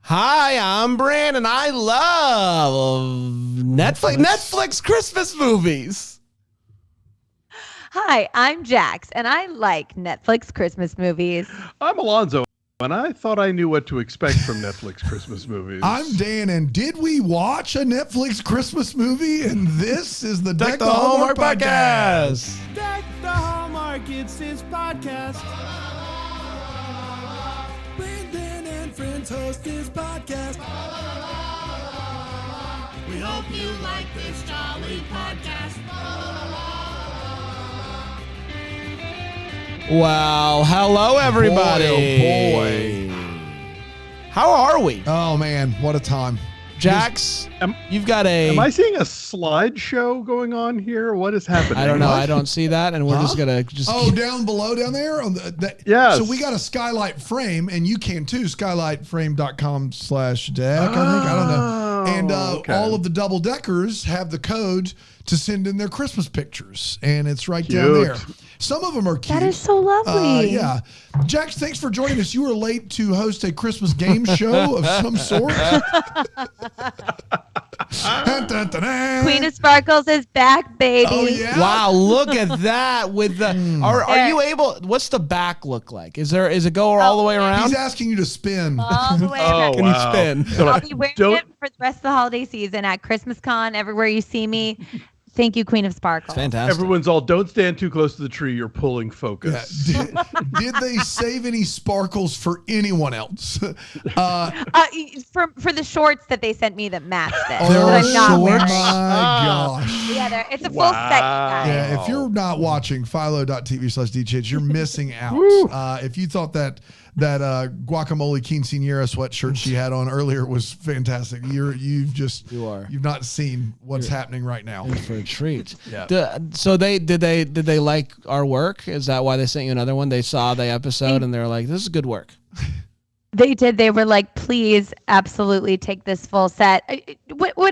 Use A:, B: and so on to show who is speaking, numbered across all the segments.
A: Hi, I'm Brandon. I love Netflix Christmas movies.
B: Hi, I'm Jax, and I like Netflix Christmas movies.
C: I'm Alonso, and I thought I knew what to expect from Netflix Christmas movies.
D: I'm Dan, and did we watch a Netflix Christmas movie? And this is the Deck the Hallmark podcast.
E: Deck the Hallmark, it's his podcast. Brandon and friends host his podcast. We hope you like this jolly podcast.
A: Well, hello, everybody.
D: Boy,
A: How are we?
D: Oh, man, what a time.
A: Jax, you've got a...
C: Am I seeing a slideshow going on here? What is happening?
A: I don't know. I don't see that, and we're just going to...
D: Oh, down below, down there?
C: Yes.
D: So we got a skylight frame, and you can too, skylightframe.com/deck, I think. I don't know. And
C: okay.
D: all of the double-deckers have the code to send in their Christmas pictures, and it's right down there. Some of them are cute.
B: That is so lovely.
D: Yeah. Jax, thanks for joining us. You were late to host a Christmas game show of some sort.
B: Queen of Sparkles is back, baby.
D: Oh, yeah?
A: Wow, look at that. With the are you able... What's the back look like? Is it go all the way around?
D: He's asking you to spin.
B: All the way around.
A: Can you spin?
B: I'll be wearing it for the rest of the holiday season at Christmas Con, everywhere you see me. Thank you, Queen of Sparkles.
A: Fantastic.
C: Everyone's all, don't stand too close to the tree. You're pulling focus.
D: Yeah. Did they save any sparkles for anyone else?
B: For the shorts that they sent me that matched it.
D: Oh,
B: that I'm not
D: my
B: wearing.
D: gosh.
B: Yeah, it's a full set, you guys.
D: Yeah, if you're not watching philo.tv/DCH, you're missing out. If you thought that guacamole quinceañera sweatshirt she had on earlier was fantastic, you've not seen what's happening right now.
A: In for a treat.
D: Yeah.
A: So did they like our work? Is that why they sent you another one? They saw the episode and they were like, "This is good work."
B: They did. They were like, please, absolutely take this full set.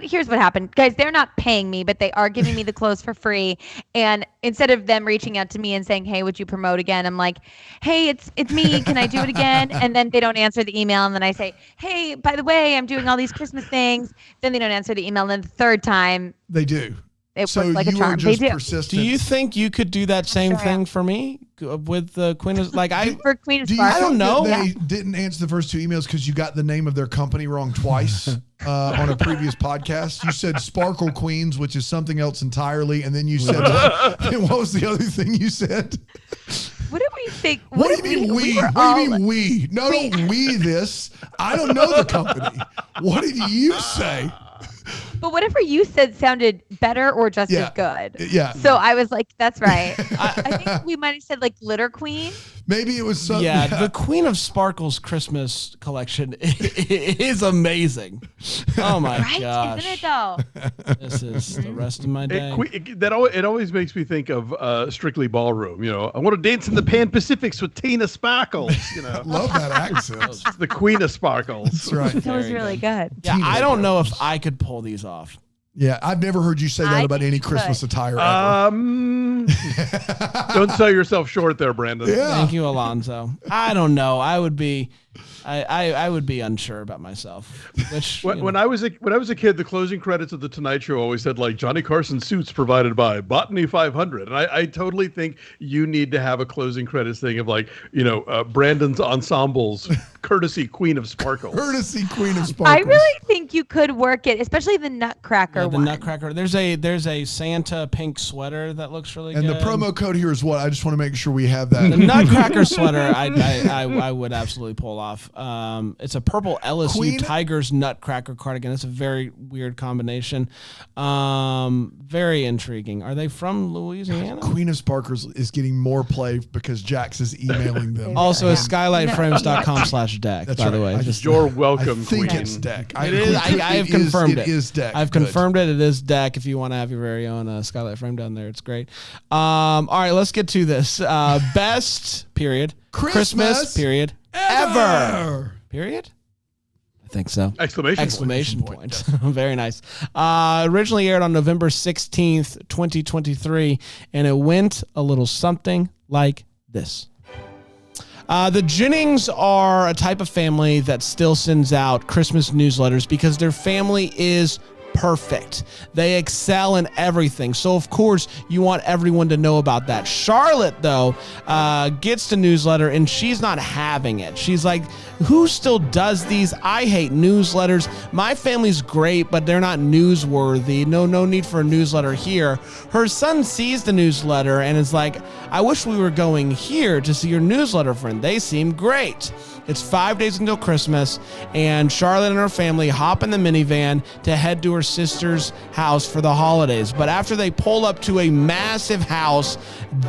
B: Here's what happened. Guys, they're not paying me, but they are giving me the clothes for free. And instead of them reaching out to me and saying, hey, would you promote again? I'm like, hey, it's me. Can I do it again? And then they don't answer the email. And then I say, hey, by the way, I'm doing all these Christmas things. Then they don't answer the email. And then the third time,
D: They do.
B: it
D: So
B: works like a
D: you
B: charm.
D: were
B: They
D: just
B: do.
D: persistent.
A: Do you think you could do that same thing for me with the Queen of
B: For Queen of
D: Do you
B: Sparkles?
A: I don't
D: think
A: know.
D: that they didn't answer the first two emails because you got the name of their company wrong twice on a previous podcast? You said Sparkle Queens, which is something else entirely, and then you said, and what was the other thing you said?
B: What did we think?
D: What do you mean we? What do you mean we? No, don't we this. I don't know the company. What did you say?
B: But whatever you said sounded better or just as good.
D: Yeah.
B: So I was like, that's right. I think we might have said like Glitter Queen.
D: Maybe it was something.
A: Yeah, the Queen of Sparkles Christmas collection is amazing. Oh my gosh.
B: Isn't it though?
A: This is the rest of my day.
C: It always makes me think of Strictly Ballroom. You know, I want to dance in the Pan Pacifics with Tina Sparkles. You know,
D: Love that accent.
C: It's the Queen of Sparkles.
D: That's right.
B: That was really good.
A: Yeah, I don't know if I could pull these off.
D: Yeah, I've never heard you say that
B: I
D: about
B: think
D: any
B: you
D: Christmas
B: could.
D: attire ever.
C: Don't sell yourself short there, Brandon.
D: Yeah.
A: Thank you, Alonso. I don't know. I would be unsure about myself. Which
C: When I was a kid, the closing credits of the Tonight Show always said like Johnny Carson suits provided by Botany 500, and I totally think you need to have a closing credits thing of like Brandon's ensembles, courtesy Queen of Sparkles.
D: Courtesy Queen of Sparkles.
B: I really think you could work it, especially the Nutcracker
A: the
B: one.
A: Nutcracker. There's a Santa pink sweater that looks really
D: And
A: good.
D: the promo code here is what? I just want to make sure we have that.
A: The Nutcracker sweater, I would absolutely pull off. It's a purple LSU
D: Queen?
A: Tigers Nutcracker cardigan. It's a very weird combination. Very intriguing. Are they from Louisiana?
D: Queen of Sparkles is getting more play because Jax is emailing them.
A: Also, it's skylightframes.com/deck,
D: That's
A: by the
D: right.
A: way.
C: You're welcome,
D: I think
C: Queen.
D: it's Deck.
A: It is. I have confirmed it.
D: It is Deck.
A: I've confirmed it. It is Deck. If you want to have your very own Skylight frame down there, it's great. All right, let's get to this. Best period. Christmas period ever. Period. I think so.
C: Exclamation
A: point. Very nice. Originally aired on November 16th, 2023, and it went a little something like this. The Jennings are a type of family that still sends out Christmas newsletters because their family is perfect. They excel in everything. So, of course, you want everyone to know about that. Charlotte, though, gets the newsletter, and she's not having it. She's like, who still does these? I hate newsletters. My family's great, but they're not newsworthy. No need for a newsletter here. Her son sees the newsletter and is like, I wish we were going here to see your newsletter, friend. They seem great. It's 5 days until Christmas, and Charlotte and her family hop in the minivan to head to her sister's house for the holidays. But after they pull up to a massive house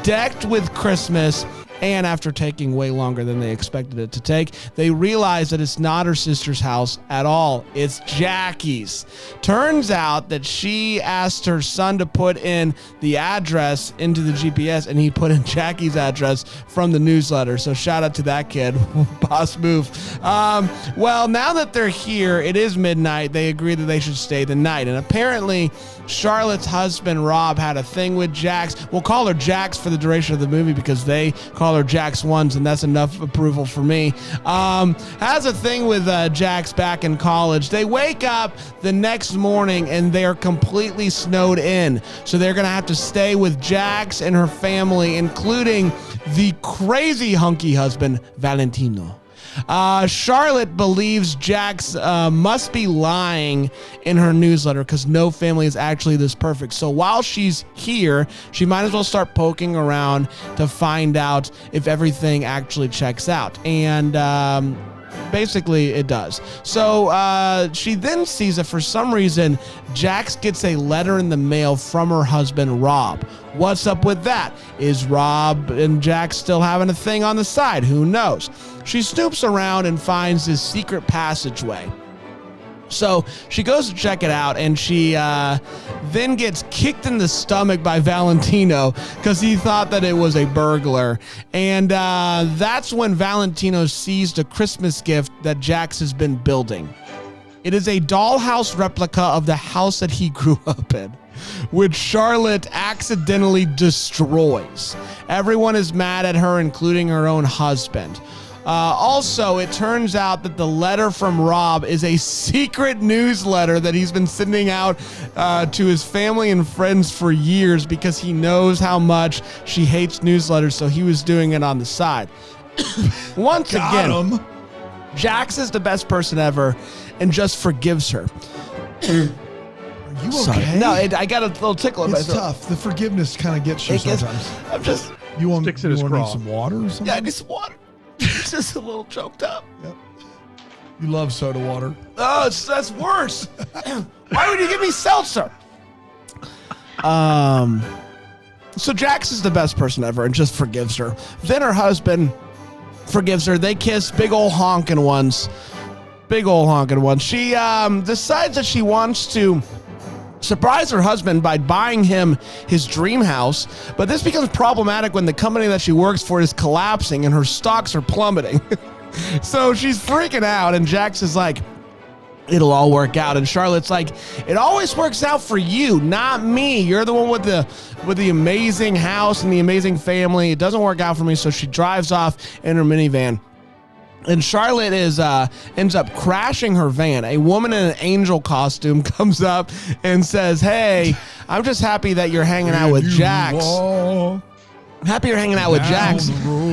A: decked with Christmas, and after taking way longer than they expected it to take, they realize that it's not her sister's house at all. It's Jackie's. Turns out that she asked her son to put in the address into the GPS, and he put in Jackie's address from the newsletter. So shout out to that kid. Boss move. Well, now that they're here, it is midnight. They agree that they should stay the night. And apparently, Charlotte's husband, Rob, had a thing with Jax. We'll call her Jax for the duration of the movie because they call her Jax once, and that's enough approval for me. Has a thing with Jax back in college. They wake up the next morning, and they're completely snowed in. So they're going to have to stay with Jax and her family, including the crazy hunky husband, Valentino. Charlotte believes Jax must be lying in her newsletter because no family is actually this perfect. So while she's here, she might as well start poking around to find out if everything actually checks out. And basically it does. So she then sees that for some reason Jax gets a letter in the mail from her husband Rob. What's up with that? Is Rob and Jax still having a thing on the side? Who knows? She snoops around and finds this secret passageway. So she goes to check it out, and she then gets kicked in the stomach by Valentino because he thought that it was a burglar. And that's when Valentino sees the Christmas gift that Jax has been building. It is a dollhouse replica of the house that he grew up in, which Charlotte accidentally destroys. Everyone is mad at her, including her own husband. Also, it turns out that the letter from Rob is a secret newsletter that he's been sending out to his family and friends for years because he knows how much she hates newsletters, so he was doing it on the side. Once again, Jax is the best person ever and just forgives her.
D: Are you okay?
A: No, I got a little tickle in my
D: It's
A: throat.
D: tough. The forgiveness kind of gets you sometimes.
A: I'm just...
D: You want
C: Sticks in his
D: need
C: craw.
D: some water or something?
A: Yeah, I need some water. It's just a little choked up.
D: Yep. You love soda water.
A: Oh, that's worse. Why would you give me seltzer? So Jax is the best person ever and just forgives her. Then her husband forgives her. They kiss, big old honking ones. Big old honking ones. She decides that she wants to surprise her husband by buying him his dream house, but this becomes problematic when the company that she works for is collapsing and her stocks are plummeting. So she's freaking out, and Jax is like, it'll all work out. And Charlotte's like, it always works out for you, not me. You're the one with the amazing house and the amazing family. It doesn't work out for me. So she drives off in her minivan. And Charlotte ends up crashing her van. A woman in an angel costume comes up and says, hey, I'm just happy that you're hanging out with Jax. I'm happy you're hanging out with Jax,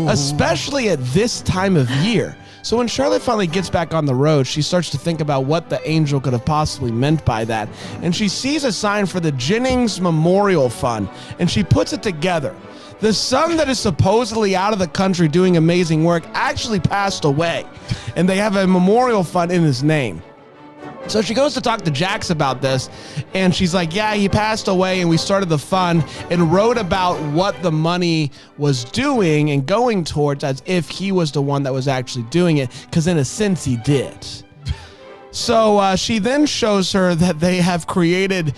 A: especially at this time of year. So when Charlotte finally gets back on the road, she starts to think about what the angel could have possibly meant by that. And she sees a sign for the Jennings Memorial Fund, and she puts it together. The son that is supposedly out of the country doing amazing work actually passed away, and they have a memorial fund in his name. So she goes to talk to Jax about this, and she's like, yeah, he passed away, and we started the fund and wrote about what the money was doing and going towards as if he was the one that was actually doing it, because in a sense he did. So she then shows her that they have created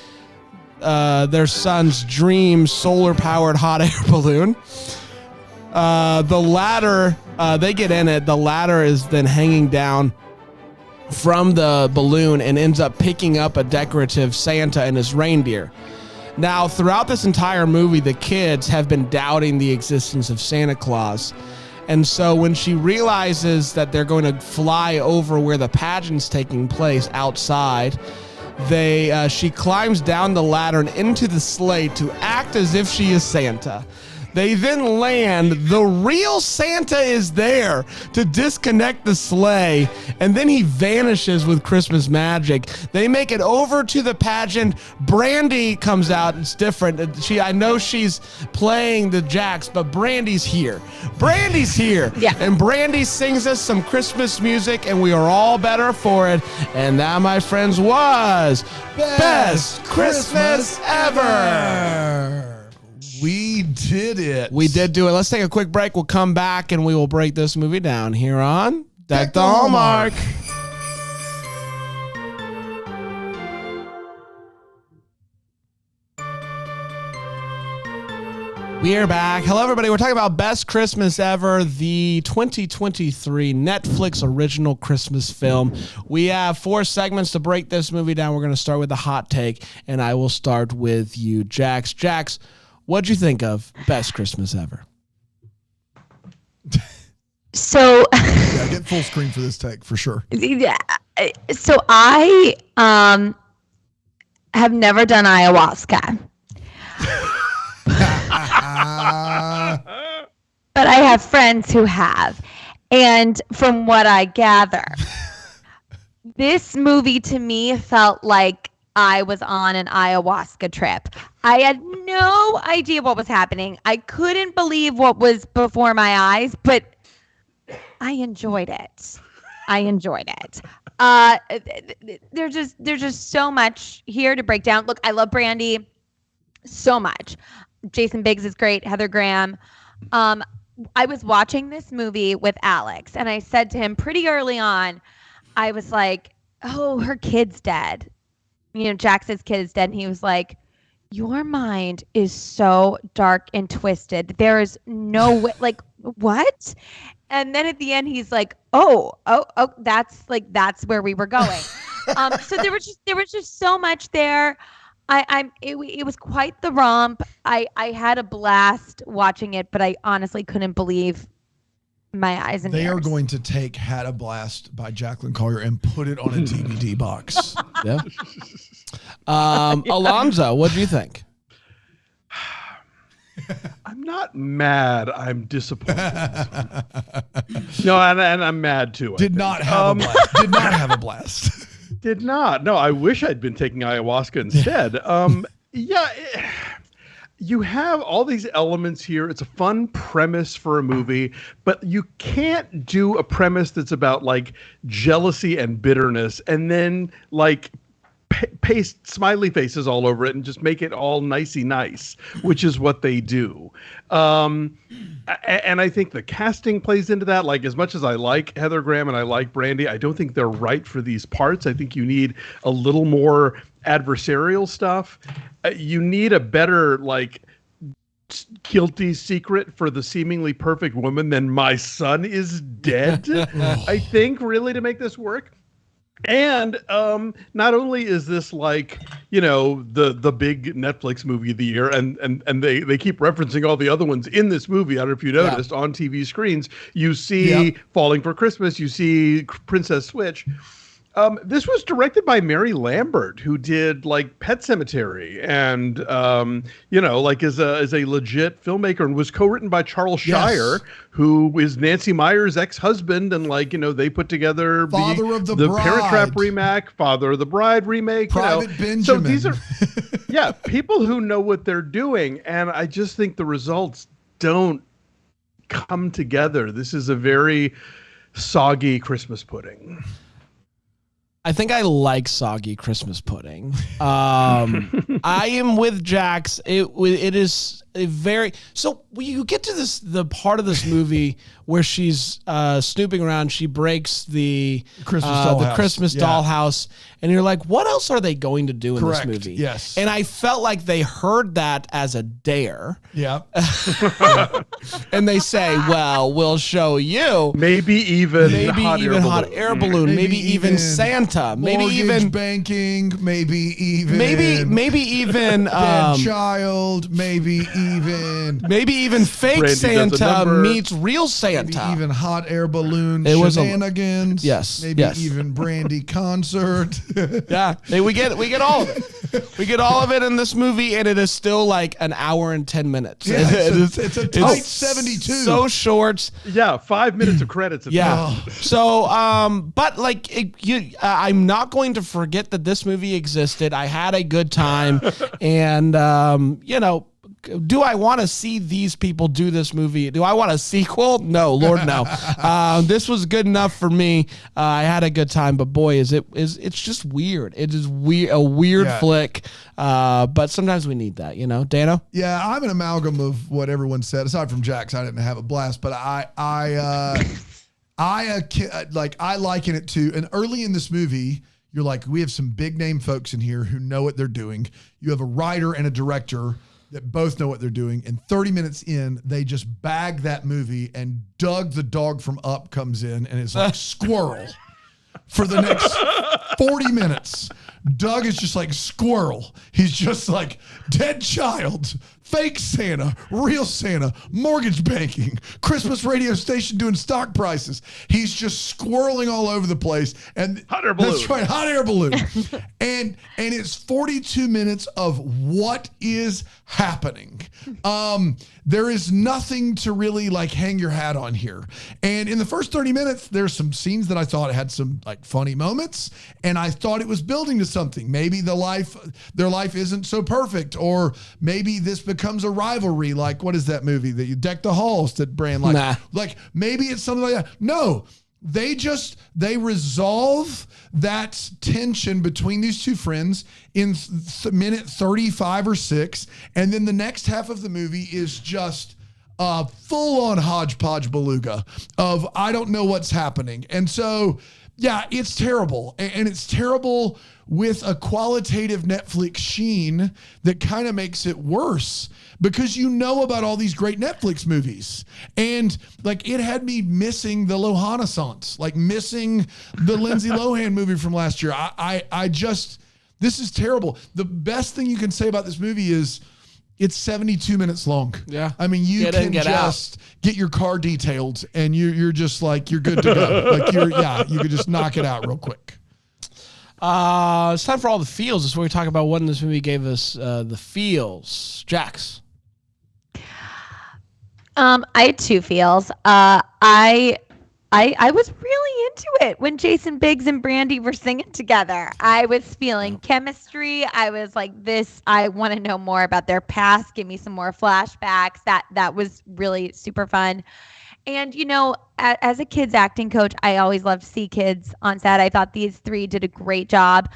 A: their son's dream solar-powered hot air balloon. The ladder, they get in it. The ladder is then hanging down from the balloon and ends up picking up a decorative Santa and his reindeer. Now, throughout this entire movie, the kids have been doubting the existence of Santa Claus. And so when she realizes that they're going to fly over where the pageant's taking place outside, she climbs down the ladder and into the sleigh to act as if she is Santa. They then land. The real Santa is there to disconnect the sleigh, and then he vanishes with Christmas magic. They make it over to the pageant. Brandy comes out. It's different. I know she's playing the Jacks, but Brandy's here.
B: Yeah.
A: And Brandy sings us some Christmas music, and we are all better for it. And that, my friends, was Best Christmas Ever.
D: We did it.
A: We did do it. Let's take a quick break. We'll come back and we will break this movie down here on Deck the Hallmark. We are back. Hello, everybody. We're talking about Best Christmas Ever, the 2023 Netflix original Christmas film. We have 4 segments to break this movie down. We're going to start with the hot take, and I will start with you, Jax. Jax, what'd you think of Best Christmas Ever?
B: So
D: yeah, get full screen for this take for sure.
B: Yeah. So I have never done ayahuasca. But I have friends who have. And from what I gather, this movie to me felt like I was on an ayahuasca trip. I had no idea what was happening. I couldn't believe what was before my eyes, but I enjoyed it. There's just so much here to break down. Look, I love Brandy so much. Jason Biggs is great. Heather Graham. I was watching this movie with Alex, and I said to him pretty early on, I was like, oh, her kid's dead. Jax's kid is dead. And he was like, your mind is so dark and twisted. There is no way, like, what? And then at the end, he's like, oh, that's where we were going. So there was just so much there. It was quite the romp. I had a blast watching it, but I honestly couldn't believe my eyes and
D: They
B: ears.
D: are going to take Had a Blast by Jacklyn Collier and put it on a DVD box.
A: Yeah. Alonso, what do you think?
C: I'm not mad. I'm disappointed. No, and I'm mad too.
D: Did not have a blast. Did not have a blast.
C: Did not. No, I wish I'd been taking ayahuasca instead. You have all these elements here. It's a fun premise for a movie, but you can't do a premise that's about like jealousy and bitterness and then like paste smiley faces all over it and just make it all nicey nice, which is what they do. And I think the casting plays into that. Like, as much as I like Heather Graham and I like Brandy, I don't think they're right for these parts. I think you need a little more adversarial stuff. You need a better, like, guilty secret for the seemingly perfect woman than my son is dead, I think, really, to make this work. And not only is this like, the big Netflix movie of the year, and they keep referencing all the other ones in this movie. I don't know if you noticed on TV screens, you see Falling for Christmas, you see Princess Switch. This was directed by Mary Lambert, who did like Pet Sematary and, like is a legit filmmaker, and was co-written by Charles Shire, who is Nancy Meyer's ex-husband. And they put together the Parent Trap remake, Father of the Bride remake.
D: Private Benjamin.
C: So these are, people who know what they're doing. And I just think the results don't come together. This is a very soggy Christmas pudding.
A: I think I like soggy Christmas pudding. I am with Jax. It is a very, so when you get to the part of this movie where she's snooping around, she breaks the Christmas dollhouse, and you're like, what else are they going to do in this movie?
D: Yes.
A: And I felt like they heard that as a dare.
D: Yeah.
A: and they say, well, we'll show you.
C: Maybe even
A: hot air balloon. Maybe even Santa. Maybe even
D: banking. Maybe even
A: dead
D: child. Maybe even
A: fake
C: Brandy
A: Santa meets real Santa.
D: Maybe even hot air balloon
A: It was
D: shenanigans. Maybe even Brandy concert.
A: Yeah, we get all of it. We get all of it in this movie, and it is still like an hour and 10 minutes.
D: Yeah, it's a tight 72.
A: So short.
C: Yeah, 5 minutes of credits.
A: Yeah. So, but like, I'm not going to forget that this movie existed. I had a good time, and do I want to see these people do this movie? Do I want a sequel? No, Lord, no. This was good enough for me. I had a good time, but boy, it's just weird. It is a weird flick. But sometimes we need that, Dano?
D: Yeah, I'm an amalgam of what everyone said. Aside from Jax, I didn't have a blast, but I liken it to, and early in this movie, you're like, we have some big name folks in here who know what they're doing. You have a writer and a director that both know what they're doing. And 30 minutes in, they just bag that movie, and Doug the dog from Up comes in and is like squirrel for the next 40 minutes. Doug is just like squirrel. He's just like dead child, fake Santa, real Santa, mortgage banking, Christmas radio station doing stock prices. He's just squirreling all over the place. And
C: hot air balloon.
D: That's right, hot air balloon. and it's 42 minutes of what is happening. There is nothing to really like hang your hat on here. And in the first 30 minutes, there's some scenes that I thought had some like funny moments, and I thought it was building to something. Maybe their life isn't so perfect, or maybe this becomes a rivalry. Like, what is that movie that you Deck the Halls that Brand like?
A: Nah.
D: Like maybe it's something like that. No. They resolve that tension between these two friends in minute 35 or 6. And then the next half of the movie is just full on hodgepodge beluga of, I don't know what's happening. And so, yeah, it's terrible. And it's terrible with a qualitative Netflix sheen that kind of makes it worse, because you know about all these great Netflix movies. And like, it had me missing the Lohanaissance, like missing the Lindsay Lohan movie from last year. This is terrible. The best thing you can say about this movie is it's 72 minutes long.
A: Yeah.
D: I mean, you can just get your car detailed and you're just like, you're good to go. You could just knock it out real quick.
A: It's time for all the feels. This is where we talk about what this movie gave us the feels. Jax.
B: I had 2 feels. I was really into it when Jason Biggs and Brandy were singing together. I was feeling chemistry. I was like, I want to know more about their past. Give me some more flashbacks. That was really super fun. And, as a kids acting coach, I always love to see kids on set. I thought these 3 did a great job.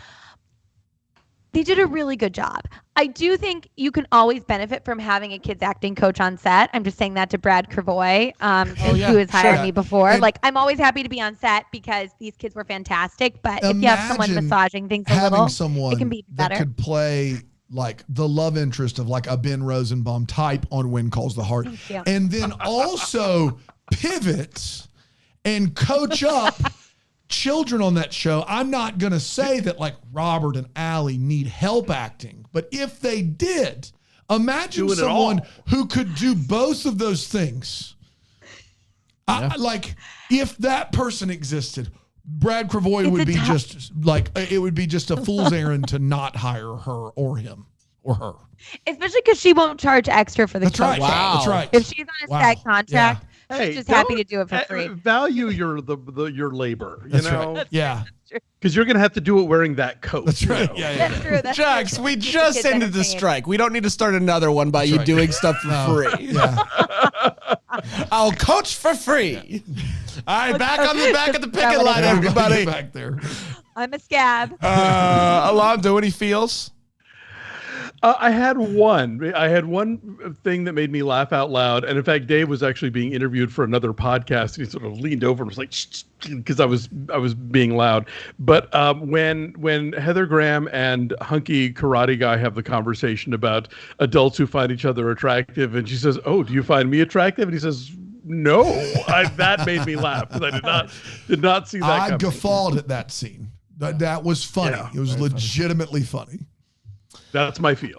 B: They did a really good job. I do think you can always benefit from having a kids acting coach on set. I'm just saying that to Brad Kervoy, who has hired me before. And I'm always happy to be on set because these kids were fantastic. But if you have someone massaging things a little, it can be better.
D: That could play like the love interest of like a Ben Rosenbaum type on When Calls the Heart. And then also pivot and coach up children on that show. I'm not going to say that like Robert and Allie need help acting, but if they did, imagine someone who could do both of those things. Like if that person existed, Brad Kervoy would be just like, it would be just a fool's errand to not hire her or him or her.
B: Especially because she won't charge extra for the
D: That's right.
A: Wow.
D: That's right.
B: If she's on a SAG contract, she's just happy to do it for free.
C: Value your labor, you know?
D: Right. Yeah.
C: Because you're going to have to do it wearing that coat.
D: That's right. Yeah.
B: That's true.
A: Jax, we just ended the strike. We don't need to start another one by you doing stuff for free.
D: Yeah.
A: I'll coach for free. All right, back at the picket line, everybody.
D: Back there.
B: I'm a scab.
A: Alonso, any feels?
C: I had one. I had one thing that made me laugh out loud, and in fact, Dave was actually being interviewed for another podcast, and he sort of leaned over and was like, because I was being loud. But when Heather Graham and Hunky Karate Guy have the conversation about adults who find each other attractive, and she says, "Oh, do you find me attractive?" And he says, "No." That made me laugh because I did not see that.
D: I
C: coming.
D: guffawed at that scene. That was funny.
C: Yeah,
D: it was legitimately funny.
C: That's my feel.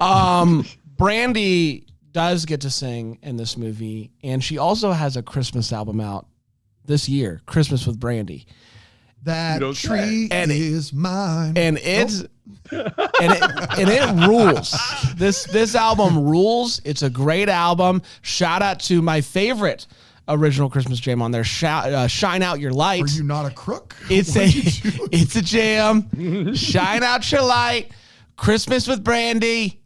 A: Brandy does get to sing in this movie, and she also has a Christmas album out this year, Christmas with Brandy.
D: That tree is mine.
A: And it's and it rules. This album rules. It's a great album. Shout out to my favorite original Christmas jam on there. Shine Out Your Light.
D: Are you not a crook?
A: It's a jam. Shine out your light. Christmas with Brandy.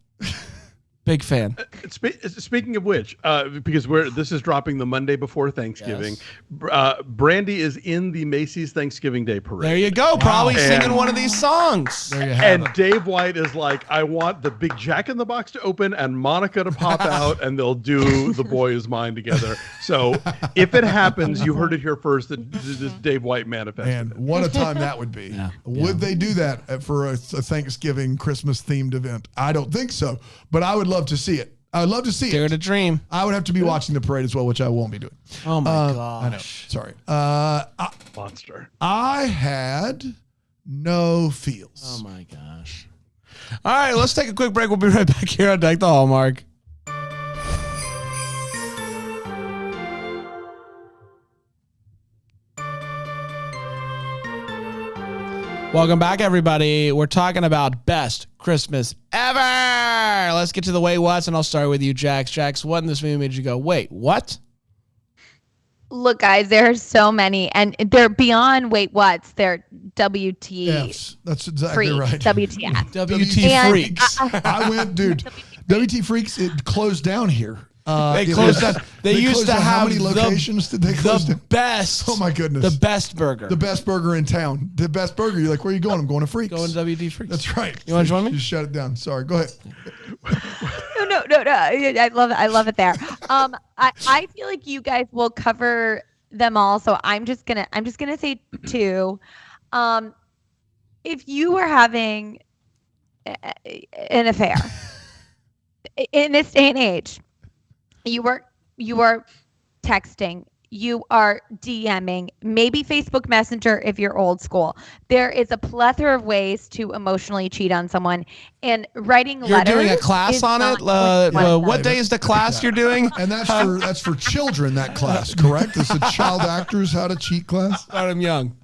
A: Big fan.
C: Speaking of which, because this is dropping the Monday before Thanksgiving, yes. Brandy is in the Macy's Thanksgiving Day Parade.
A: There you go. Probably singing one of these songs.
D: There you have it.
C: Dave White is like, I want the big Jack in the Box to open and Monica to pop out, and they'll do The Boy Is Mine together. So if it happens, you heard it here first, that this Dave White manifested.
D: And what a time that would be. Would they do that for a Thanksgiving Christmas themed event? I don't think so, but I would love to see it. I would love to see
A: Dare
D: it.
A: to dream.
D: I would have to be watching the parade as well, which I won't be doing.
A: Oh my gosh.
D: I know. Sorry.
C: Monster.
D: I had no feels.
A: Oh my gosh. All right, let's take a quick break. We'll be right back here on Deck the Hallmark. Welcome back, everybody. We're talking about best Christmas ever. Let's get to the wait what's, and I'll start with you, Jax. Jax, what in this movie made you go, wait, what?
B: Look, guys, there are so many, and they're beyond wait what's. They're WT.
D: Yes, that's exactly
B: freaks,
D: right.
B: WTF.
A: WT Freaks.
D: I went, dude. WT Freaks, it closed down here.
A: They closed down. They used to have
D: how many locations did they close
A: the
D: down?
A: best.
D: Oh my goodness.
A: The best burger.
D: The best burger in town. The best burger. You're like, where are you going? I'm going to Freaks.
A: Going to WD Freaks.
D: That's right.
A: You want to join me?
D: You shut it down. Sorry. Go ahead.
B: No. I love it there. I feel like you guys will cover them all, so I'm just gonna say two. If you were having an affair in this day and age, you are texting, you are DMing, maybe Facebook Messenger if you're old school. There is a plethora of ways to emotionally cheat on someone, and writing
A: You're
B: letters.
A: doing a class on it. What day is the class you're doing?
D: And that's for children. That class, correct? It's a child actors how to cheat class.
A: Start them young.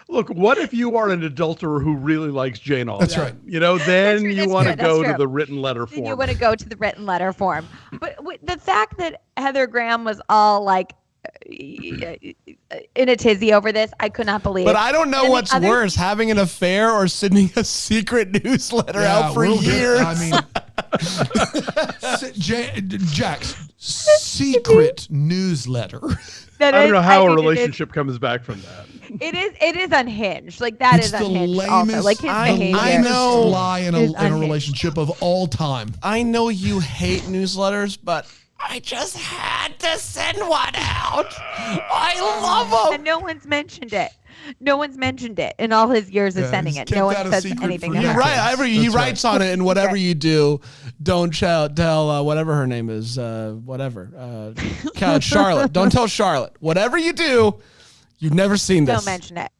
C: Look, what if you are an adulterer who really likes Jane Austen?
D: That's right.
C: You know, then you want to go
B: That's
C: to the written letter form.
B: You want to go to the written letter form. But the fact that Heather Graham was all like in a tizzy over this, I could not believe.
A: But I don't know what's worse, having an affair or sending a secret newsletter out for years.
D: I mean, Jack's secret newsletter.
C: I don't know how a relationship comes back from that.
B: It is unhinged. Like that
D: it's
B: is
D: the
B: unhinged.
D: Lamest,
B: also. Like his behavior.
A: I know.
D: Lie in a relationship of all time.
A: I know you hate newsletters, but I just had to send one out. I love them.
B: And no one's mentioned it. No one's mentioned it in all his years of sending it. No one says anything.
A: You're right. He writes on it, and whatever you do, don't tell whatever her name is, Charlotte. Don't tell Charlotte. Whatever you do, you've never seen this.
B: Don't mention it.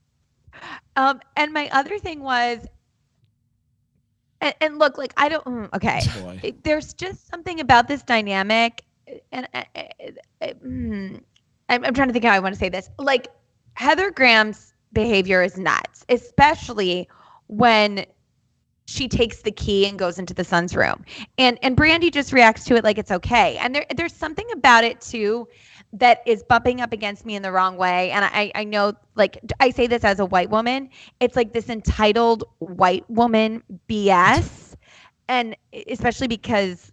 B: And my other thing was, and look, like I don't. Okay, there's just something about this dynamic, and I'm trying to think how I want to say this. Like Heather Graham's behavior is nuts, especially when she takes the key and goes into the son's room, and Brandy just reacts to it like it's okay. And there's something about it too that is bumping up against me in the wrong way. And I know, like, I say this as a white woman, it's like this entitled white woman BS. And especially because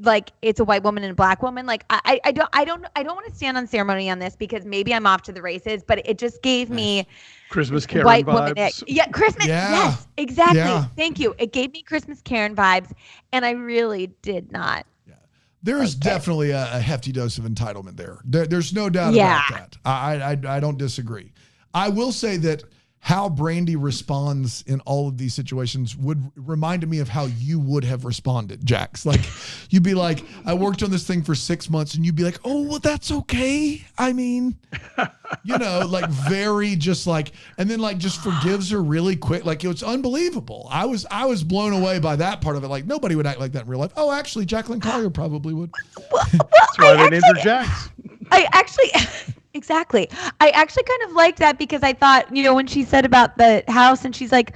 B: like it's a white woman and a black woman. Like I don't want to stand on ceremony on this because maybe I'm off to the races, but it just gave me
C: Christmas Karen
B: white
C: vibes.
B: woman. Yeah, Christmas.
D: Yeah.
B: Yes, exactly.
D: Yeah.
B: Thank you. It gave me Christmas Karen vibes, and I really did not.
D: There's definitely a hefty dose of entitlement there. There's no doubt about that. I don't disagree. I will say that how Brandy responds in all of these situations would remind me of how you would have responded, Jax. Like, you'd be like, I worked on this thing for 6 months, and you'd be like, oh, well, that's okay. I mean, like very just like, and then like just forgives her really quick. Like, it was unbelievable. I was blown away by that part of it. Like, nobody would act like that in real life. Oh, actually, Jacklyn Collier probably would.
C: That's why they named her Jax.
B: I actually... Exactly. I actually kind of liked that because I thought, when she said about the house and she's like,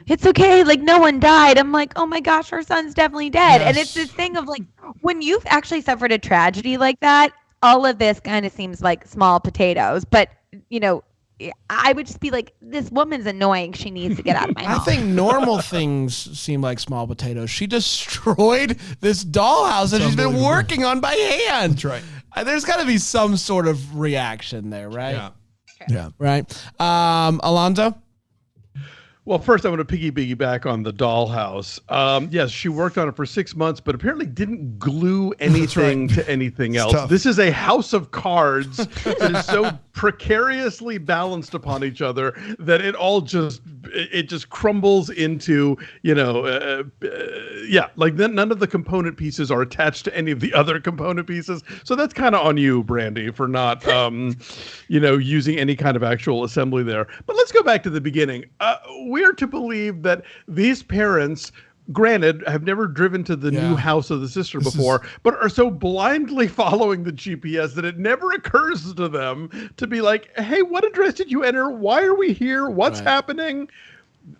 B: it's okay, like no one died. I'm like, oh my gosh, her son's definitely dead.
D: Yes.
B: And it's this thing of like, when you've actually suffered a tragedy like that, all of this kind of seems like small potatoes. But, I would just be like, this woman's annoying. She needs to get out of my house.
A: I think normal things seem like small potatoes. She destroyed this dollhouse that she's been working on by hand.
D: That's right.
A: There's got to be some sort of reaction there, right?
D: Yeah.
A: Right. Alonso?
C: Well, first, I'm going to piggyback on the dollhouse. Yes, she worked on it for 6 months, but apparently didn't glue anything to anything else.
D: tough.
C: This is a house of cards that is so precariously balanced upon each other that it all just crumbles into, like none of the component pieces are attached to any of the other component pieces. So that's kind of on you, Brandy, for not, using any kind of actual assembly there. But let's go back to the beginning. We're to believe that these parents, granted, have never driven to the new house of the sister before, but are so blindly following the GPS that it never occurs to them to be like, hey, what address did you enter? Why are we here? What's happening?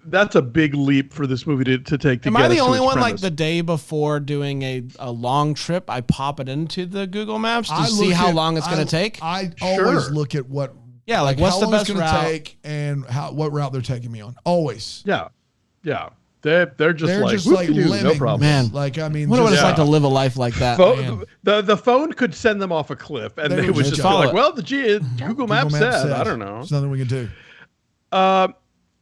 C: That's a big leap for this movie to take.
A: Am I the only one, like the day before doing a long trip, I pop it into the Google Maps to see how long it's going to take?
D: I always look at what.
A: Yeah, like what's
D: how
A: the
D: long
A: best
D: it's
A: route?
D: take and what route they're taking me on. Always.
C: Yeah. They're just like
D: lemmings.
C: no problem.
A: Man,
D: Like, I mean,
A: I wonder what it's like to live a life like that.
C: The phone could send them off a cliff, and they would just be like, "Well, Google Maps said, I don't know.
D: There's nothing we can do."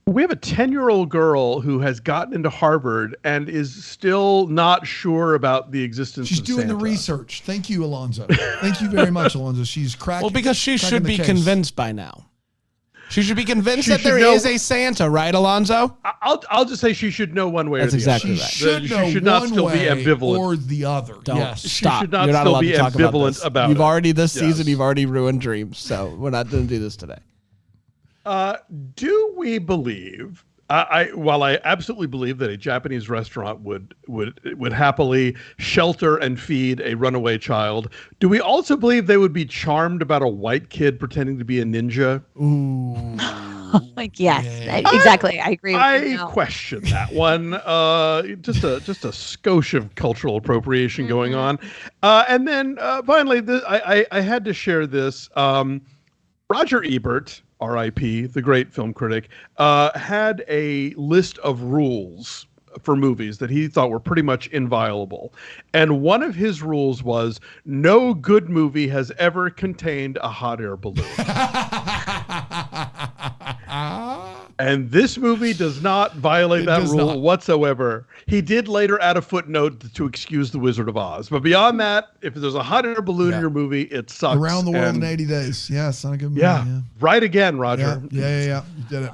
C: We have a 10-year-old girl who has gotten into Harvard and is still not sure about the existence
D: She's
C: of
D: doing
C: Santa.
D: the research. Thank you, Alonso. Thank you very much, Alonso. She's cracking.
A: Well, because she should be
D: case.
A: convinced by now. She should be convinced
C: She
A: that there
C: should know-
A: is a Santa, right, Alonso?
C: I'll just say she should know one way
A: That's
C: or the
A: exactly
C: other.
A: right.
D: She should
C: not
D: one
C: still be
D: way
C: ambivalent.
D: or the other.
A: Don't
D: Yes.
A: stop.
C: should not
A: You're not
C: still
A: allowed
C: be
A: to talk about
C: ambivalent
A: this.
C: about
A: You've
C: it.
A: already this season.
C: Yes.
A: You've already ruined dreams. So we're not going to do this today.
C: Do we believe? While I absolutely believe that a Japanese restaurant would happily shelter and feed a runaway child, do we also believe they would be charmed about a white kid pretending to be a ninja?
D: Ooh.
B: Like, yes, exactly. I agree with you.
C: I question that one. Just a skosh of cultural appropriation going on. And then finally, I had to share this. Roger Ebert, R.I.P., the great film critic, had a list of rules for movies that he thought were pretty much inviolable. And one of his rules was no good movie has ever contained a hot air balloon. And this movie does not violate that rule whatsoever. He did later add a footnote to excuse The Wizard of Oz. But beyond that, if there's a hot air balloon in your movie, it sucks.
D: Around the World in 80 Days. Yeah, it's not a good movie.
C: Yeah. Right again, Roger.
D: Yeah. You did it.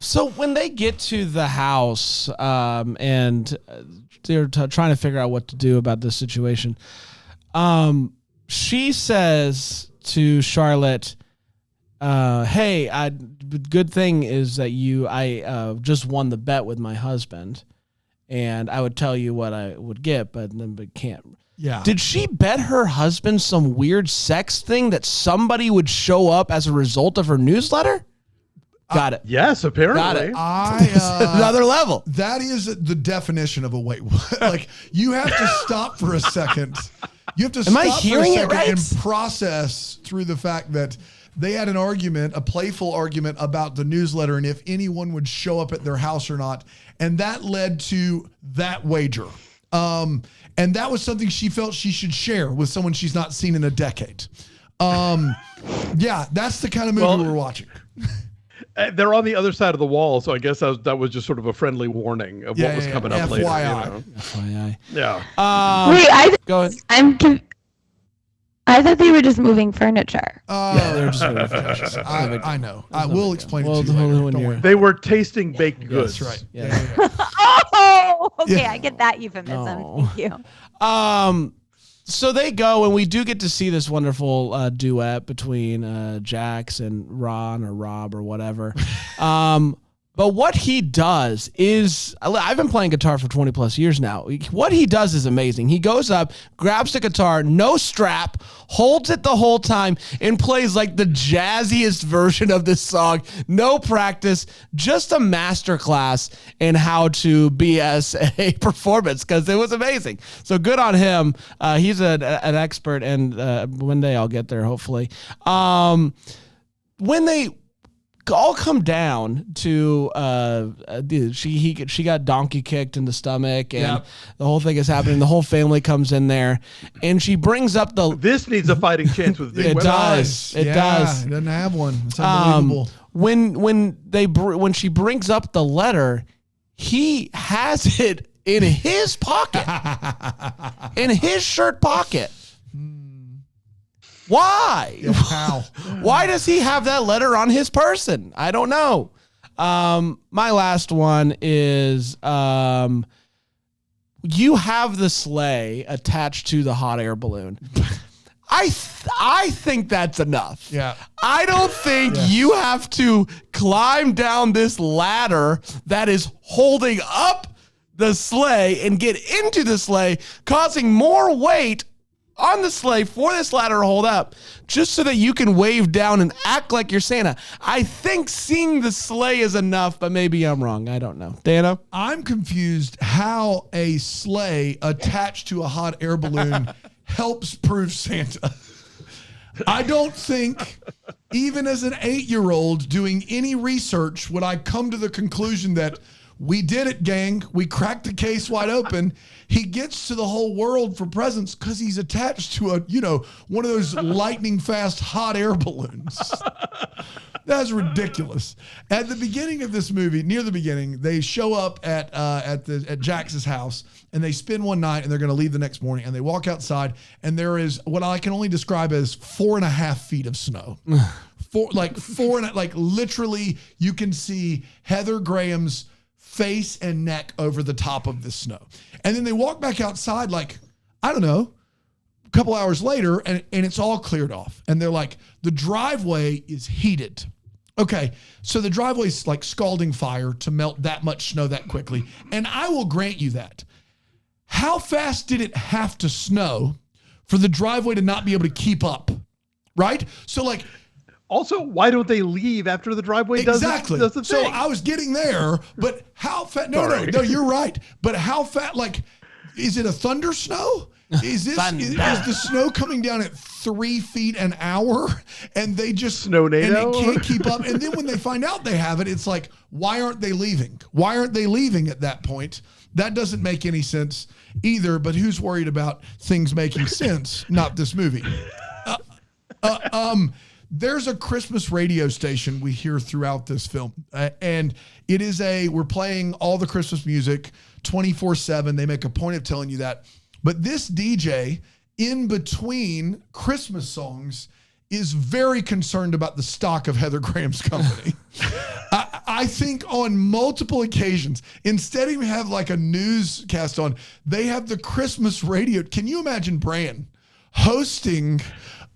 A: So when they get to the house and they're trying to figure out what to do about this situation, she says to Charlotte, hey, good thing is that I just won the bet with my husband, and I would tell you what I would get, but can't.
D: Yeah.
A: Did she bet her husband some weird sex thing that somebody would show up as a result of her newsletter? Got it.
C: Yes, apparently.
A: Got it.
D: Another
A: level.
D: That is the definition of a wait. Like, you have to stop for a second. You have to stop for a second and process through the fact that they had an argument, a playful argument about the newsletter and if anyone would show up at their house or not. And that led to that wager. And that was something she felt she should share with someone she's not seen in a decade. Yeah, that's the kind of movie we're watching.
C: They're on the other side of the wall, so I guess that was just sort of a friendly warning of what was coming up later.
A: FYI.
C: Yeah.
B: Wait,
A: Go ahead.
B: I thought they were just moving furniture.
A: Yeah, they're just moving furniture.
D: I know. I will explain it to you later. Don't worry.
C: They were tasting baked goods.
D: That's right.
A: Yeah.
B: Oh, okay.
D: Yeah.
B: I get that euphemism.
A: No.
B: Thank you.
A: So they go, and we do get to see this wonderful duet between Jax and Ron or Rob or whatever. But what he does is, I've been playing guitar for 20 plus years now. What he does is amazing. He goes up, grabs the guitar, no strap, holds it the whole time, and plays like the jazziest version of this song. No practice, just a masterclass in how to BS a performance, because it was amazing. So good on him. He's an expert, and one day I'll get there, hopefully. When they all come down to she got donkey kicked in the stomach, and the whole thing is happening. The whole family comes in there, and she brings up
C: This needs a fighting chance with Vic.
A: It does. It does.
D: It doesn't have one. It's unbelievable.
A: When she brings up the letter, he has it in his pocket, in his shirt pocket. Why?
D: Yeah, how?
A: Why does he have that letter on his person? I don't know. My last one is you have the sleigh attached to the hot air balloon. I think that's enough.
D: Yeah.
A: I don't think you have to climb down this ladder that is holding up the sleigh and get into the sleigh, causing more weight on the sleigh for this ladder to hold up, just so that you can wave down and act like you're Santa. I think seeing the sleigh is enough, but maybe I'm wrong. I don't know. Dana?
D: I'm confused how a sleigh attached to a hot air balloon helps prove Santa. I don't think, even as an 8-year-old doing any research, would I come to the conclusion that we did it, gang. We cracked the case wide open. He gets to the whole world for presents because he's attached to one of those lightning fast hot air balloons. That's ridiculous. At the beginning of this movie, near the beginning, they show up at Jax's house, and they spend one night, and they're going to leave the next morning, and they walk outside, and there is what I can only describe as 4.5 feet of snow. Literally, you can see Heather Graham's face and neck over the top of the snow. And then they walk back outside, like, I don't know, a couple hours later, and it's all cleared off. And they're like, the driveway is heated. Okay, so the driveway's like scalding fire to melt that much snow that quickly. And I will grant you that. How fast did it have to snow for the driveway to not be able to keep up? Right? So like,
C: also, why don't they leave after the driveway does the thing?
D: So I was getting there, but how fast? No, you're right. But how fast? Like, is it a thunder snow? Is the snow coming down at 3 feet an hour, and they just
C: Snow-nado?
D: and it can't keep up? And then when they find out they have it, it's like, why aren't they leaving? Why aren't they leaving at that point? That doesn't make any sense either. But who's worried about things making sense? Not this movie. There's a Christmas radio station we hear throughout this film, and it is we're playing all the Christmas music 24/7. They make a point of telling you that. But this DJ, in between Christmas songs, is very concerned about the stock of Heather Graham's company. I think on multiple occasions, instead of have like a newscast on, they have the Christmas radio. Can you imagine Bran hosting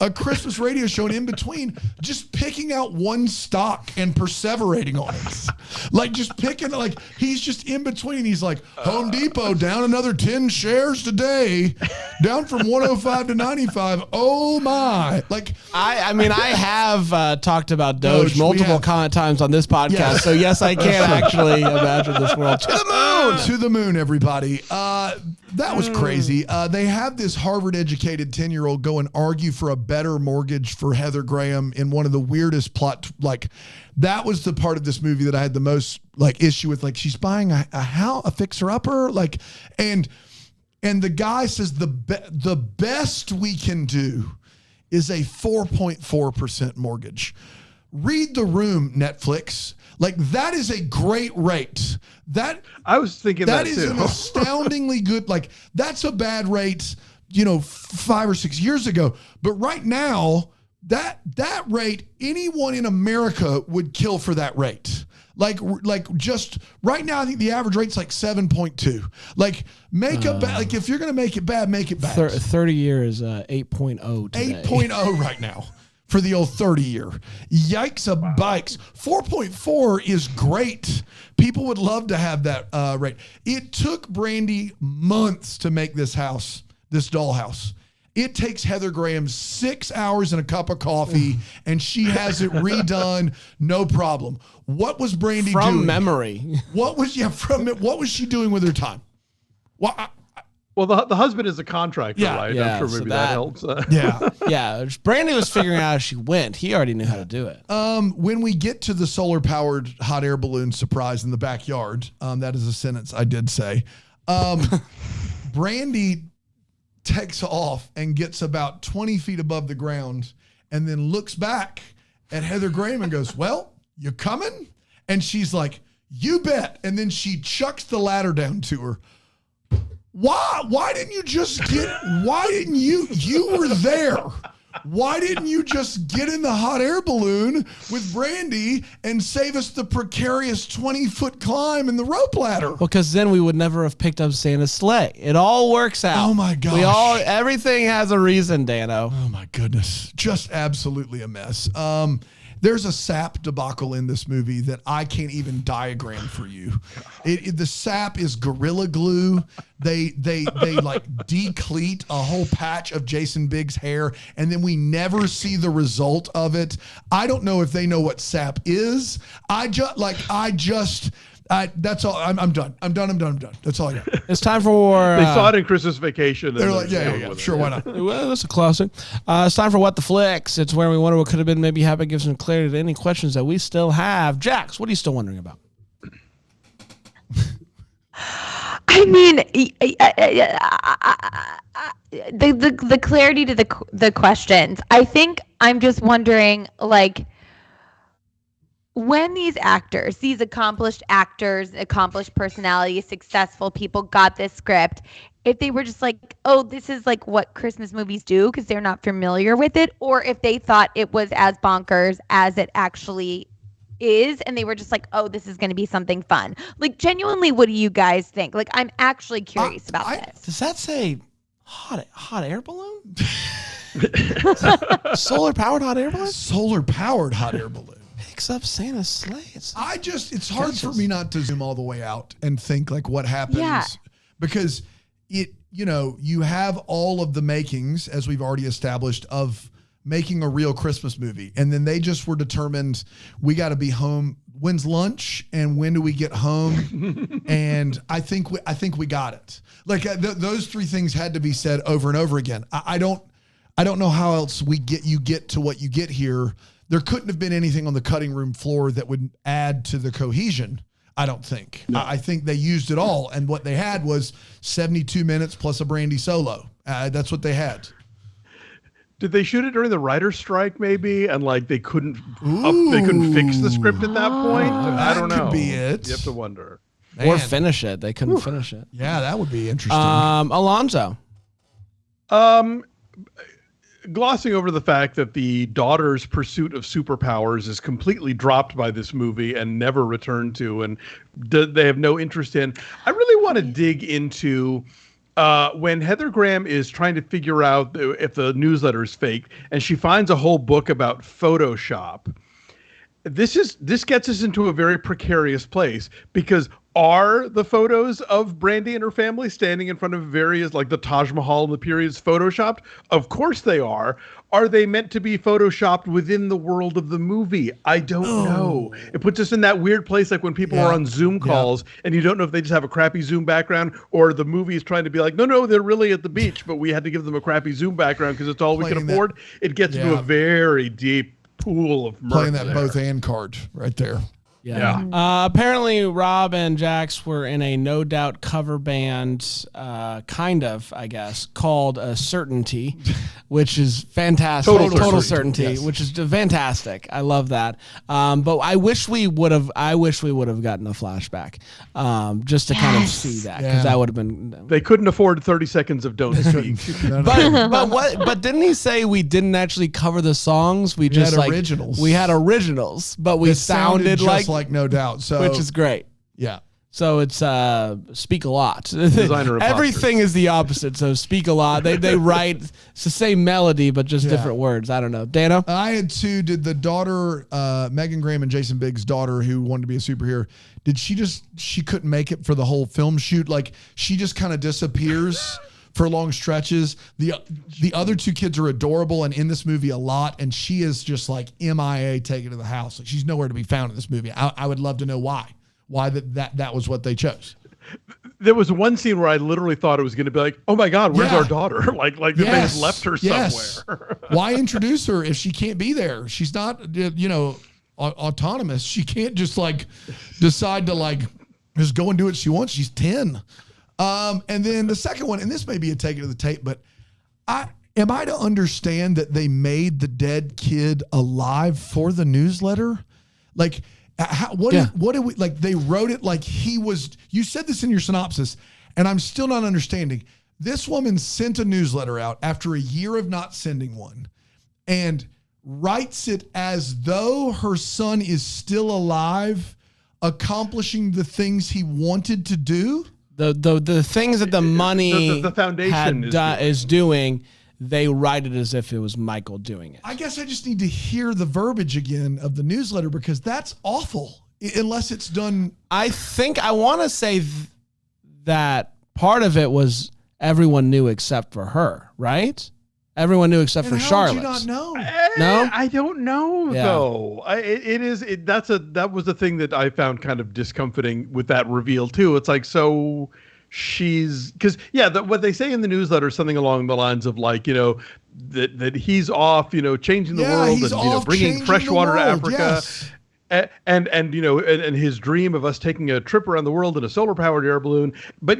D: a Christmas radio show, and in between, just picking out one stock and perseverating on it? Like, just picking, like, he's just in between. He's like, Home Depot down another 10 shares today, down from 105 to 95. Oh my. Like,
A: I mean, I have talked about Doge multiple times on this podcast.
D: Yes.
A: So yes, I can actually imagine this world. To the moon!
D: To the moon, everybody. That was crazy. They have this Harvard-educated 10-year-old go and argue for a better mortgage for Heather Graham in one of the weirdest plot. Like, that was the part of this movie that I had the most like issue with. Like, she's buying a house, a fixer-upper. Like, and And the guy says the best we can do is a 4.4% mortgage. Read the room, Netflix. Like, that is a great rate.
C: I was thinking that
D: is
C: too.
D: An astoundingly good, like, that's a bad rate, 5 or 6 years ago. But right now, that rate, anyone in America would kill for that rate. Like just right now, I think the average rate's like 7.2. Like, like, if you're going to make it bad, make it bad.
A: 30 year is 8.0 today.
D: 8.0 right now for the old 30 year. Yikes of bikes. 4.4 is great. People would love to have that rate. It took Brandy months to make this house, this dollhouse. It takes Heather Graham 6 hours and a cup of coffee, and she has it redone, no problem. What was Brandy doing?
A: From memory.
D: What was she doing with her time?
C: Well, the husband is a contractor, right?
A: Yeah,
C: I'm sure maybe that helps.
D: Yeah.
A: Brandy was figuring out as she went. He already knew how to do it.
D: When we get to the solar-powered hot air balloon surprise in the backyard, that is a sentence I did say. Brandy takes off and gets about 20 feet above the ground and then looks back at Heather Graham and goes, "Well, you coming?" And she's like, "You bet." And then she chucks the ladder down to her. Why didn't you just you were there. Why didn't you just get in the hot air balloon with Brandy and save us the precarious 20-foot climb in the rope ladder?
A: Well, because then we would never have picked up Santa's sleigh. It all works out.
D: Oh my gosh.
A: Everything has a reason, Dano.
D: Oh my goodness. Just absolutely a mess. There's a sap debacle in this movie that I can't even diagram for you. The sap is Gorilla Glue. They like decleat a whole patch of Jason Biggs' hair, and then we never see the result of it. I don't know if they know what sap is. That's all. I'm done. I'm done. That's all I got.
A: It's time for...
C: they saw it in Christmas Vacation.
D: They're like, yeah. Sure, why not?
A: Well, that's a classic. It's time for What the Flicks. It's where we wonder what could have been, maybe happy, give some clarity to any questions that we still have. Jax, what are you still wondering about?
B: I mean, the clarity to the questions. I think I'm just wondering, like, when these accomplished actors, accomplished personalities, successful people got this script, if they were just like, oh, this is like what Christmas movies do because they're not familiar with it, or if they thought it was as bonkers as it actually is and they were just like, oh, this is going to be something fun. Like, genuinely, what do you guys think? Like, I'm actually curious about this.
A: Does that say hot air balloon? Solar-powered hot air balloon?
D: Solar-powered hot air balloon.
A: Picks up Santa's sleigh. It's
D: hard for me not to zoom all the way out and think like what happens because you have all of the makings, as we've already established, of making a real Christmas movie. And then they just were determined, we got to be home. When's lunch and when do we get home? And I think we got it. Like those three things had to be said over and over again. I don't know how else you get to what you get here. There couldn't have been anything on the cutting room floor that would add to the cohesion, I don't think. No. I think they used it all, and what they had was 72 minutes plus a Brandy solo. That's what they had.
C: Did they shoot it during the writer's strike, maybe, and like they couldn't fix the script at that point? I don't know.
D: That could be it.
C: You have to wonder.
A: Man. Or finish it. They couldn't finish it.
D: Yeah, that would be interesting.
A: Alonso.
C: Glossing over the fact that the daughter's pursuit of superpowers is completely dropped by this movie and never returned to, and they have no interest in. I really want to dig into when Heather Graham is trying to figure out if the newsletter is fake, and she finds a whole book about Photoshop. This gets us into a very precarious place, because are the photos of Brandy and her family standing in front of various, like the Taj Mahal in the period's photoshopped? Of course they are. Are they meant to be photoshopped within the world of the movie? I don't know. It puts us in that weird place, like when people are on Zoom calls and you don't know if they just have a crappy Zoom background or the movie is trying to be like, no, they're really at the beach, but we had to give them a crappy Zoom background because it's all we can afford. It gets into a very deep pool of murder.
D: Playing that both and card right there.
A: Yeah. Apparently, Rob and Jax were in a No Doubt cover band, kind of, I guess, called Certainty, which is fantastic. Total Certainty, yes. Which is fantastic. I love that. But I wish we would have gotten a flashback, just to kind of see that, because that would have been.
C: They couldn't afford 30 seconds of Don't Speak.
A: But didn't he say we didn't actually cover the songs? We just
D: had originals.
A: We had originals, but we sounded
D: like No Doubt, so
A: which is great.
D: Yeah.
A: So it's Speak a Lot.
C: Designer
A: Everything is the opposite. So Speak a Lot. They write, it's the same melody, but just different words. I don't know. Dano?
D: I had two. Did the daughter, Megan Graham and Jason Biggs' daughter, who wanted to be a superhero, did she couldn't make it for the whole film shoot? Like, she just kind of disappears for long stretches. The other two kids are adorable and in this movie a lot, and she is just like MIA taken to the house. Like, she's nowhere to be found in this movie. I would love to know why that was what they chose.
C: There was one scene where I literally thought it was going to be like, oh my God, where's our daughter? Like they had left her somewhere.
D: Why introduce her if she can't be there? She's not, autonomous. She can't just like decide to like just go and do what she wants. She's 10. And then the second one, and this may be a take it to the tape, but am I to understand that they made the dead kid alive for the newsletter? Like, what did we, like, they wrote it like he was, you said this in your synopsis, and I'm still not understanding. This woman sent a newsletter out after a year of not sending one and writes it as though her son is still alive, accomplishing the things he wanted to do.
A: The things that the money
C: the foundation
A: is doing, they write it as if it was Michael doing it.
D: I guess I just need to hear the verbiage again of the newsletter, because that's awful unless it's done.
A: I think I want to say that part of it was everyone knew except for her, right? Everyone knew except for Charlotte.
D: How did you not know?
A: No,
C: I don't know though. That was the thing that I found kind of discomforting with that reveal too. It's like, so she's, because what they say in the newsletter is something along the lines of like, that he's off, changing the world and bringing fresh water to Africa.
D: Yes.
C: And his dream of us taking a trip around the world in a solar powered air balloon. But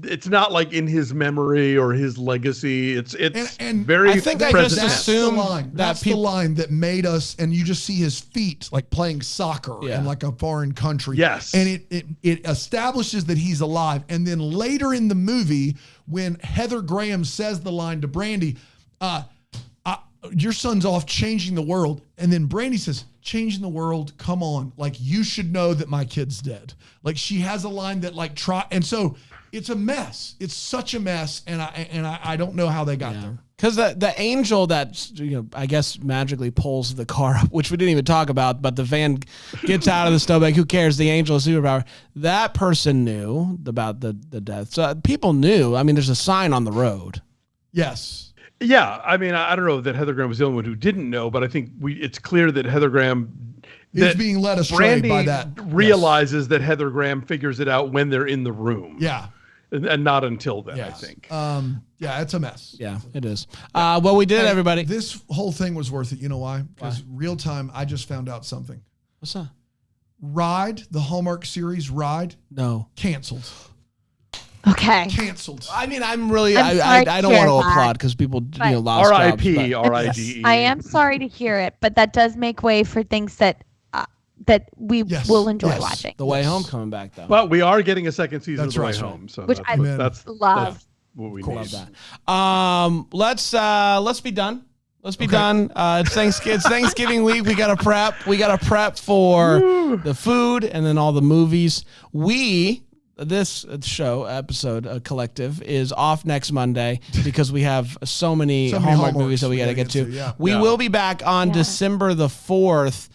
C: it's not like in his memory or his legacy. It's very.
A: I think I just assumed
D: that's the line that made us. And you just see his feet like playing soccer in like a foreign country.
C: Yes,
D: and it establishes that he's alive. And then later in the movie, when Heather Graham says the line to Brandy, your son's off changing the world. And then Brandy says, changing the world, come on. Like, you should know that my kid's dead. Like, she has a line that like and so it's a mess. It's such a mess. And I don't know how they got there.
A: Because the angel that, I guess magically pulls the car up, which we didn't even talk about, but the van gets out of the snowbank. Who cares? The angel is superpower. That person knew about the death. So people knew. I mean, there's a sign on the road.
D: Yes.
C: Yeah, I mean, I don't know that Heather Graham was the only one who didn't know, but I think it's clear that Heather Graham
D: is being led astray
C: Brandy
D: by that.
C: Realizes that Heather Graham figures it out when they're in the room.
D: Yeah.
C: And not until then, I think.
D: It's a mess.
A: Yeah, it is. Well, we did it, everybody.
D: This whole thing was worth it. You know why? Because real time, I just found out something.
A: What's that?
D: Ride, the Hallmark series Ride.
A: No.
D: Canceled.
B: Okay.
D: Canceled.
A: I mean, I don't want to applaud because people, lost
C: R.I.P.
A: jobs.
C: R.I.D.E.
B: I am sorry to hear it, but that does make way for things that we will enjoy watching.
A: The Way Home coming back though.
C: But we are getting a second season of The Way
D: right.
C: Home, so
B: which I love.
C: That's what we need.
A: Let's be done. Let's be done. It's Thanksgiving week. We got to prep for the food and then all the movies. This show episode collective is off next Monday because we have so many Hallmark movies that we got to get to.
D: Yeah.
A: We will be back on December the 4th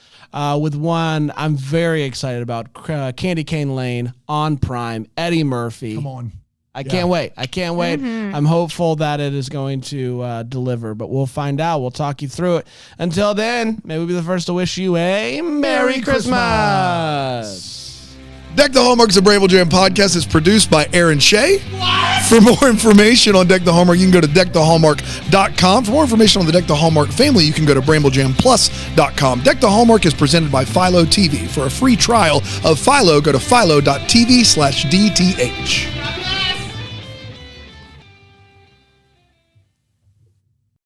A: with one I'm very excited about, Candy Cane Lane on Prime, Eddie Murphy.
D: Come on.
A: I can't wait. Mm-hmm. I'm hopeful that it is going to deliver, but we'll find out. We'll talk you through it. Until then, may we be the first to wish you a Merry Christmas.
D: Deck the Hallmarks of Bramble Jam podcast is produced by Aaron Shea.
A: What?
D: For more information on Deck the Hallmark, you can go to deckthehallmark.com. For more information on the Deck the Hallmark family, you can go to bramblejamplus.com. Deck the Hallmark is presented by Philo TV. For a free trial of Philo, go to philo.tv/DTH.